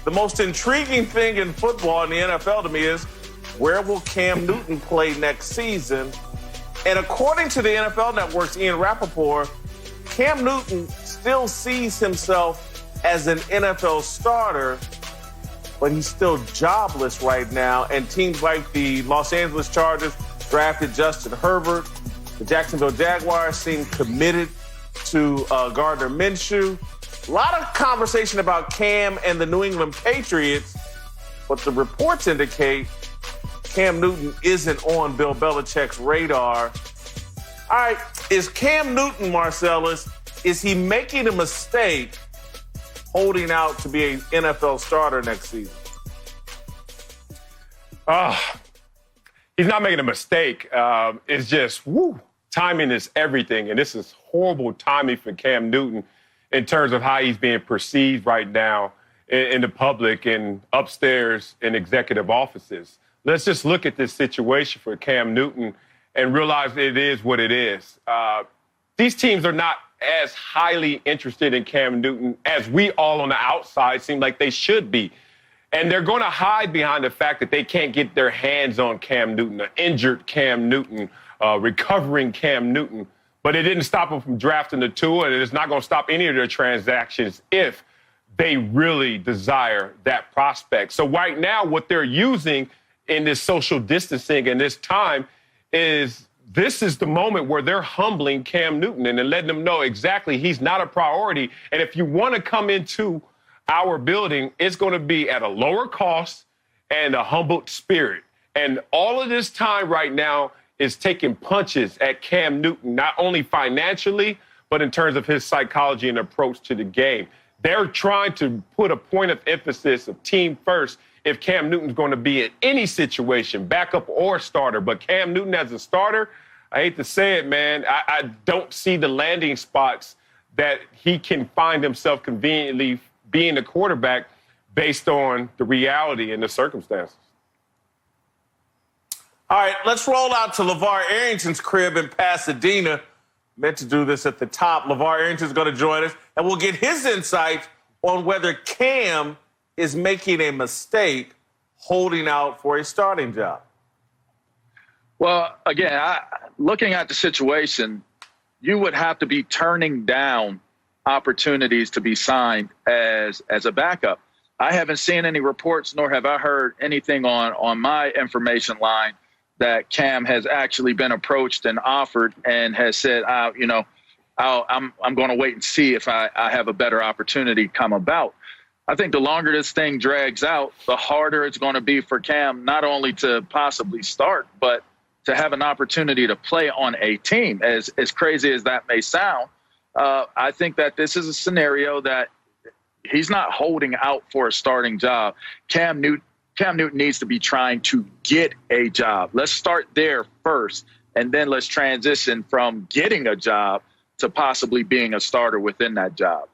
The most intriguing thing in football in the NFL to me is where will Cam Newton play next season? And according to the NFL Network's Ian Rappaport, Cam Newton still sees himself as an NFL starter, but he's still jobless right now. And teams like the Los Angeles Chargers drafted Justin Herbert. The Jacksonville Jaguars seem committed to Gardner Minshew. A lot of conversation about Cam and the New England Patriots, but the reports indicate Cam Newton isn't on Bill Belichick's radar. All right, is Cam Newton, Marcellus, is he making a mistake holding out to be an NFL starter next season? He's not making a mistake. It's just, timing is everything, and this is horrible timing for Cam Newton in terms of how he's being perceived right now in the public and upstairs in executive offices. Let's just look at this situation for Cam Newton and realize it is what it is. These teams are not as highly interested in Cam Newton as we all on the outside seem like they should be. And they're going to hide behind the fact that they can't get their hands on Cam Newton, an injured Cam Newton, recovering Cam Newton. But it didn't stop them from drafting the two, and it's not going to stop any of their transactions if they really desire that prospect. So right now, what they're using in this social distancing and this time is this is the moment where they're humbling Cam Newton and letting them know exactly he's not a priority. And if you want to come into our building, it's going to be at a lower cost and a humbled spirit. And all of this time right now is taking punches at Cam Newton, not only financially, but in terms of his psychology and approach to the game. They're trying to put a point of emphasis of team first if Cam Newton's going to be in any situation, backup or starter. But Cam Newton as a starter, I hate to say it, man, I don't see the landing spots that he can find himself conveniently being a quarterback based on the reality and the circumstances. All right, let's roll out to LeVar Arrington's crib in Pasadena. Meant to do this at the top. LeVar Arrington's going to join us, and we'll get his insights on whether Cam is making a mistake holding out for a starting job. Well, again, looking at the situation, you would have to be turning down opportunities to be signed as a backup. I haven't seen any reports, nor have I heard anything on my information line that Cam has actually been approached and offered and has said, I'm going to wait and see if I have a better opportunity come about. I think the longer this thing drags out, the harder it's going to be for Cam, not only to possibly start, but to have an opportunity to play on a team. As crazy as that may sound, I think that this is a scenario that he's not holding out for a starting job. Cam Newton needs to be trying to get a job. Let's start there first, and then let's transition from getting a job to possibly being a starter within that job.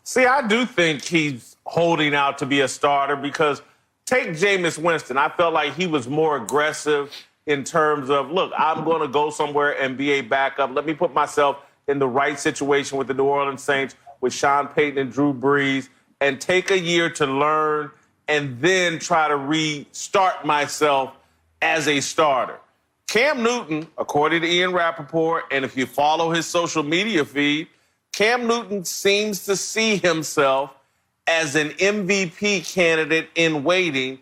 See, I do think he's holding out to be a starter because take Jameis Winston. I felt like he was more aggressive in terms of, look, I'm going to go somewhere and be a backup. Let me put myself in the right situation with the New Orleans Saints, with Sean Payton and Drew Brees, and take a year to learn and then try to restart myself as a starter. Cam Newton, according to Ian Rappaport, and if you follow his social media feed, Cam Newton seems to see himself as an MVP candidate in waiting,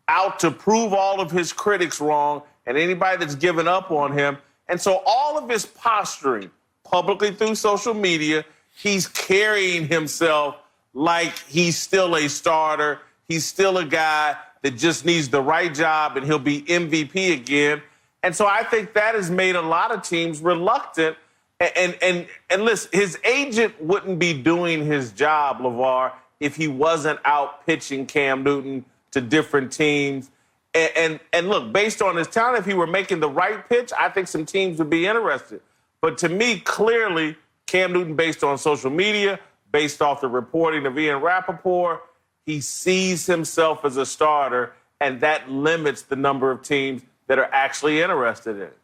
out to prove all of his critics wrong and anybody that's given up on him. And so all of his posturing publicly through social media, he's carrying himself like he's still a starter. He's still a guy that just needs the right job and he'll be MVP again. And so I think that has made a lot of teams reluctant. And listen, his agent wouldn't be doing his job, LeVar, if he wasn't out pitching Cam Newton to different teams. And look, based on his talent, if he were making the right pitch, I think some teams would be interested. But to me, clearly, Cam Newton, based on social media, based off the reporting of Ian Rappaport, he sees himself as a starter, and that limits the number of teams that are actually interested in it.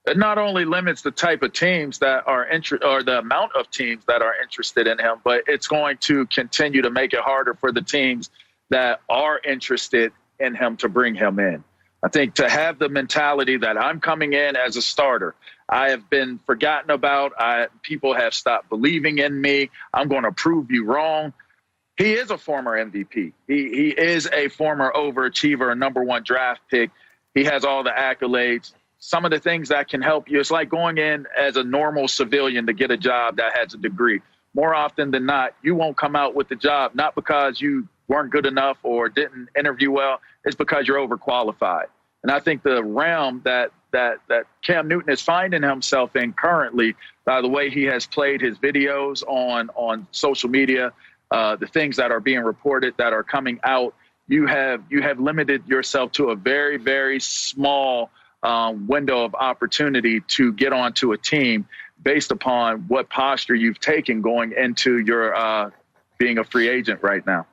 It not only limits the type of teams that are or the amount of teams that are interested in him, but it's going to continue to make it harder for the teams that are interested in him to bring him in. I think to have the mentality that I'm coming in as a starter, I have been forgotten about. People have stopped believing in me. I'm going to prove you wrong. He is a former MVP. He is a former overachiever, a number one draft pick. He has all the accolades. Some of the things that can help you, it's like going in as a normal civilian to get a job that has a degree. More often than not, you won't come out with the job, not because you weren't good enough or didn't interview well, it's because you're overqualified. And I think the realm that Cam Newton is finding himself in currently, by the way he has played his videos on social media, the things that are being reported that are coming out, you have limited yourself to a very, very small window of opportunity to get onto a team based upon what posture you've taken going into your being a free agent right now.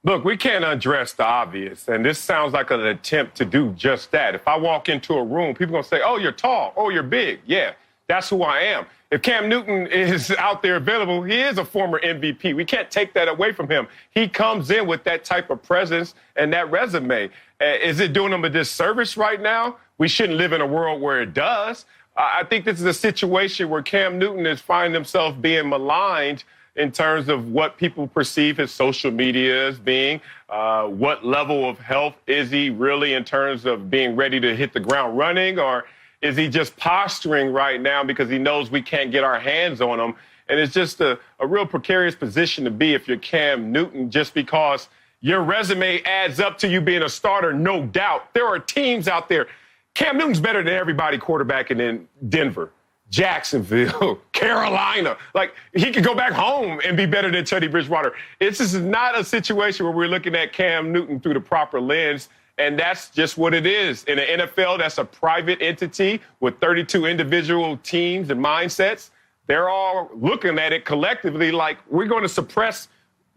Look, we can't address the obvious, and this sounds like an attempt to do just that. If I walk into a room, people are going to say, oh, you're tall, oh, you're big. Yeah, that's who I am. If Cam Newton is out there available, he is a former MVP. We can't take that away from him. He comes in with that type of presence and that resume. Is it doing him a disservice right now? We shouldn't live in a world where it does. I think this is a situation where Cam Newton is finding himself being maligned in terms of what people perceive his social media as being. What level of health is he really in terms of being ready to hit the ground running? Or is he just posturing right now because he knows we can't get our hands on him? And it's just a real precarious position to be if you're Cam Newton, just because your resume adds up to you being a starter, no doubt. There are teams out there. Cam Newton's better than everybody quarterbacking in Denver, Jacksonville, Carolina. Like, he could go back home and be better than Teddy Bridgewater. This is not a situation where we're looking at Cam Newton through the proper lens. And that's just what it is. In the NFL, that's a private entity with 32 individual teams and mindsets. They're all looking at it collectively like we're going to suppress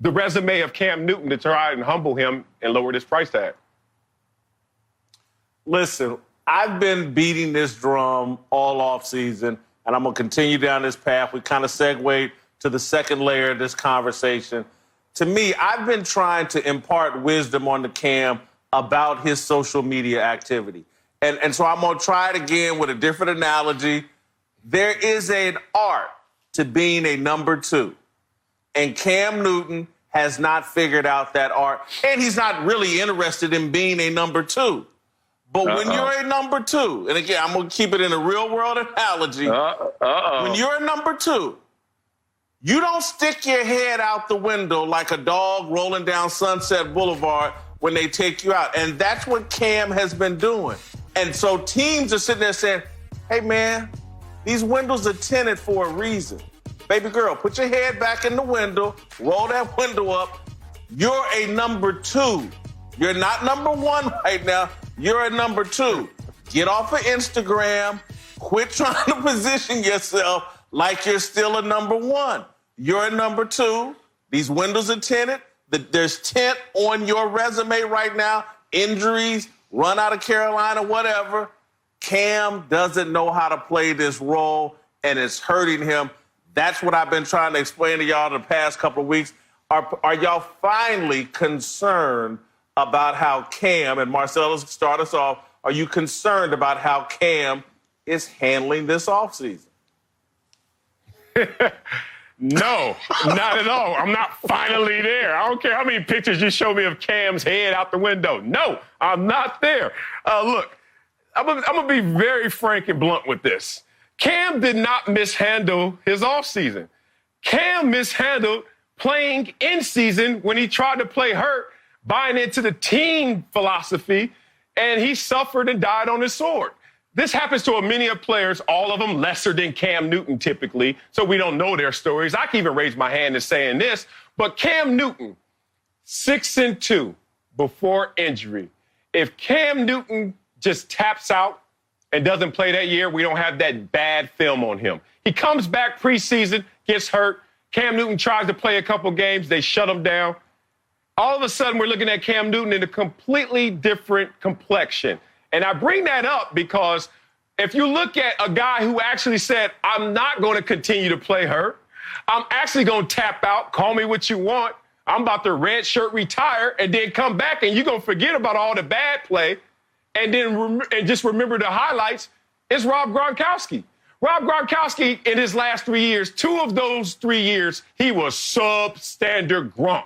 the resume of Cam Newton to try and humble him and lower this price tag. Listen, I've been beating this drum all offseason, and I'm going to continue down this path. We kind of segued to the second layer of this conversation. To me, I've been trying to impart wisdom on the Cam about his social media activity. And so I'm going to try it again with a different analogy. There is an art to being a number two. And Cam Newton has not figured out that art. And he's not really interested in being a number two. But when you're a number two, and again, I'm going to keep it in a real world analogy. When you're a number two, you don't stick your head out the window like a dog rolling down Sunset Boulevard when they take you out. And that's what Cam has been doing. And so teams are sitting there saying, hey, man, these windows are tinted for a reason. Baby girl, put your head back in the window, roll that window up. You're a number two. You're not number one right now. You're a number two. Get off of Instagram. Quit trying to position yourself like you're still a number one. You're a number two. These windows are tinted. There's tint on your resume right now. Injuries, run out of Carolina, whatever. Cam doesn't know how to play this role, and it's hurting him. That's what I've been trying to explain to y'all the past couple of weeks. Are y'all finally concerned about how Cam, and Marcellus, start us off, are you concerned about how Cam is handling this offseason? No, not at all. I'm not finally there. I don't care how many pictures you show me of Cam's head out the window. No, I'm not there. Look, I'm going to be very frank and blunt with this. Cam did not mishandle his offseason. Cam mishandled playing in season when he tried to play hurt, buying into the team philosophy, and he suffered and died on his sword. This happens to many of players, all of them lesser than Cam Newton typically, so we don't know their stories. I can even raise my hand in saying this, but Cam Newton, 6-2 before injury. If Cam Newton just taps out and doesn't play that year, we don't have that bad film on him. He comes back preseason, gets hurt. Cam Newton tries to play a couple games. They shut him down. All of a sudden, we're looking at Cam Newton in a completely different complexion. And I bring that up because if you look at a guy who actually said, I'm not going to continue to play her, I'm actually going to tap out, call me what you want, I'm about to red shirt retire, and then come back and you're going to forget about all the bad play and then just remember the highlights, it's Rob Gronkowski. Rob Gronkowski, in his last 3 years, 2 of those 3 years, he was substandard Gronk.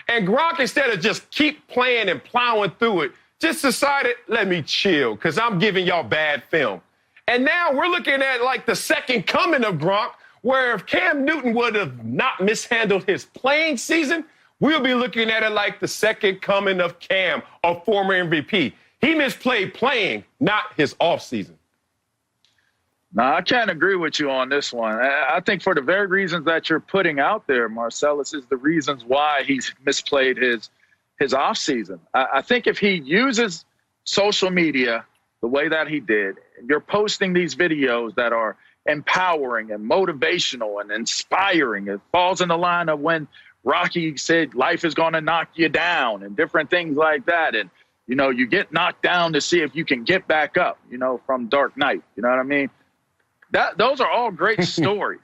And Gronk, instead of just keep playing and plowing through it, just decided, let me chill, because I'm giving y'all bad film. And now we're looking at like the second coming of Gronk, where if Cam Newton would have not mishandled his playing season, we'll be looking at it like the second coming of Cam, a former MVP. He misplayed playing, not his offseason. No, I can't agree with you on this one. I think for the very reasons that you're putting out there, Marcellus, is the reasons why he's misplayed his offseason. I think if he uses social media the way that he did, you're posting these videos that are empowering and motivational and inspiring. It falls in the line of when Rocky said life is going to knock you down and different things like that. And, you know, you get knocked down to see if you can get back up, you know, from Dark Knight. You know what I mean? Those are all great stories,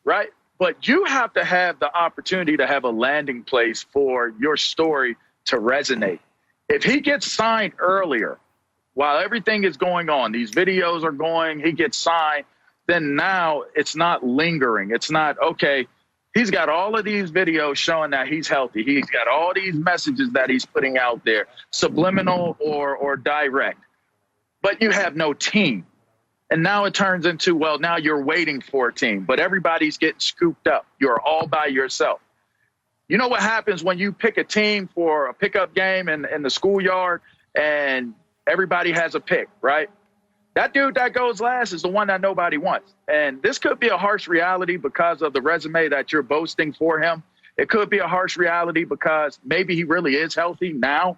right? But you have to have the opportunity to have a landing place for your story to resonate. If he gets signed earlier, while everything is going on, these videos are going, he gets signed, then now it's not lingering. It's not, okay, he's got all of these videos showing that he's healthy. He's got all these messages that he's putting out there, subliminal or direct. But you have no team. And now it turns into, well, now you're waiting for a team, but everybody's getting scooped up. You're all by yourself. You know what happens when you pick a team for a pickup game in the schoolyard and everybody has a pick, right? That dude that goes last is the one that nobody wants. And this could be a harsh reality because of the resume that you're boasting for him. It could be a harsh reality because maybe he really is healthy now.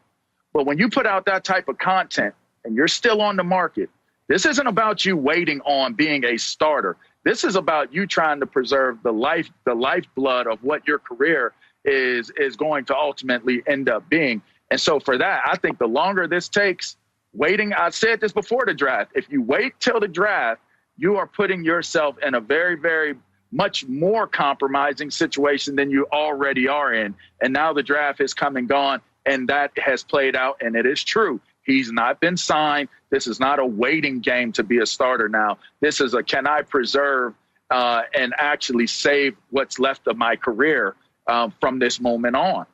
But when you put out that type of content and you're still on the market, this isn't about you waiting on being a starter. This is about you trying to preserve the lifeblood of what your career is going to ultimately end up being. And so for that, I think the longer this takes, waiting, I said this before the draft, if you wait till the draft, you are putting yourself in a very, very much more compromising situation than you already are in. And now the draft has come and gone, and that has played out, and it is true. He's not been signed. This is not a waiting game to be a starter now. This is a, can I preserve and actually save what's left of my career from this moment on?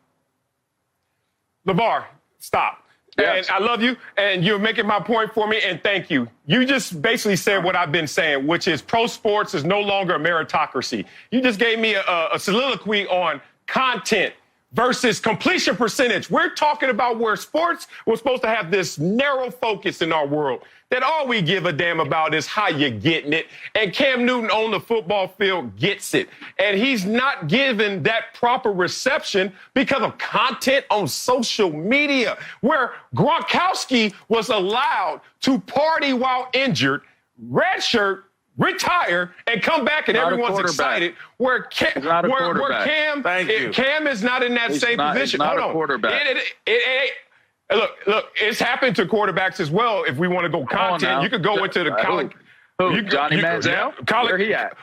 LeVar, stop. Yes. And I love you, and you're making my point for me, and thank you. You just basically said what I've been saying, which is pro sports is no longer a meritocracy. You just gave me a soliloquy on content versus completion percentage. We're talking about where sports was supposed to have this narrow focus in our world, that all we give a damn about is how you're getting it. And Cam Newton on the football field gets it. And he's not given that proper reception because of content on social media, where Gronkowski was allowed to party while injured, redshirt, retire, and come back, and everyone's excited. Where Cam is not in that same position. Hold on. Quarterback. Look, it's happened to quarterbacks as well. If we want to go content, you could go into the college. Who? Johnny Manziel? Where he at?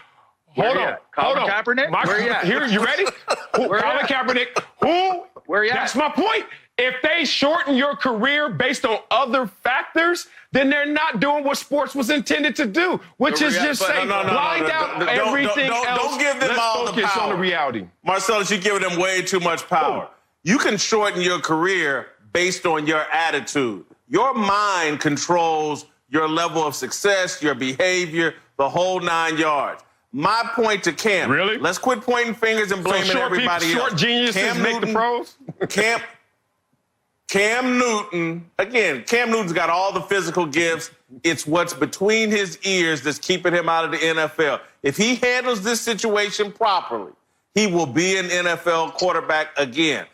Hold on. Kaepernick? Where he at? Here, you ready? Colin Kaepernick. Who? Where he at? That's my point. If they shorten your career based on other factors, then they're not doing what sports was intended to do, which is just say blind out everything else. Don't give them all the power. Let's focus on the reality. Marcellus, you're giving them way too much power. You can shorten your career based on your attitude. Your mind controls your level of success, your behavior, the whole 9 yards. My point to Cam. Really? Let's quit pointing fingers and blaming everybody else. Short geniuses make the pros? Cam Newton, again, Cam Newton's got all the physical gifts. It's what's between his ears that's keeping him out of the NFL. If he handles this situation properly, he will be an NFL quarterback again.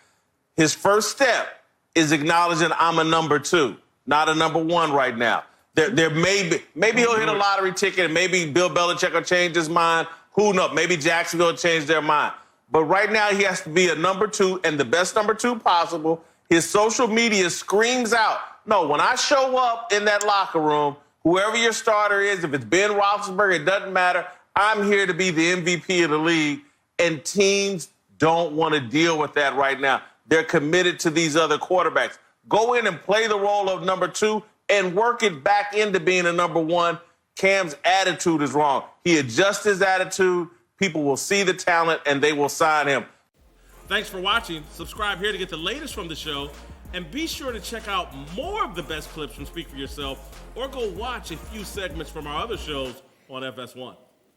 His first step is acknowledging I'm a number 2, not a number 1 right now. There maybe he'll hit a lottery ticket and maybe Bill Belichick will change his mind. Who knows? Maybe Jacksonville will change their mind. But right now he has to be a number 2 and the best number 2 possible. His social media screams out No, when I show up in that locker room, whoever your starter is, if it's Ben Roethlisberger, it doesn't matter. I'm here to be the MVP of the league, and teams don't want to deal with that right now. They're committed to these other quarterbacks. Go in and play the role of number 2 and work it back into being a number 1. Cam's attitude is wrong. He adjusts his attitude. People will see the talent, and they will sign him. Thanks for watching. Subscribe here to get the latest from the show. And be sure to check out more of the best clips from Speak For Yourself, or go watch a few segments from our other shows on FS1.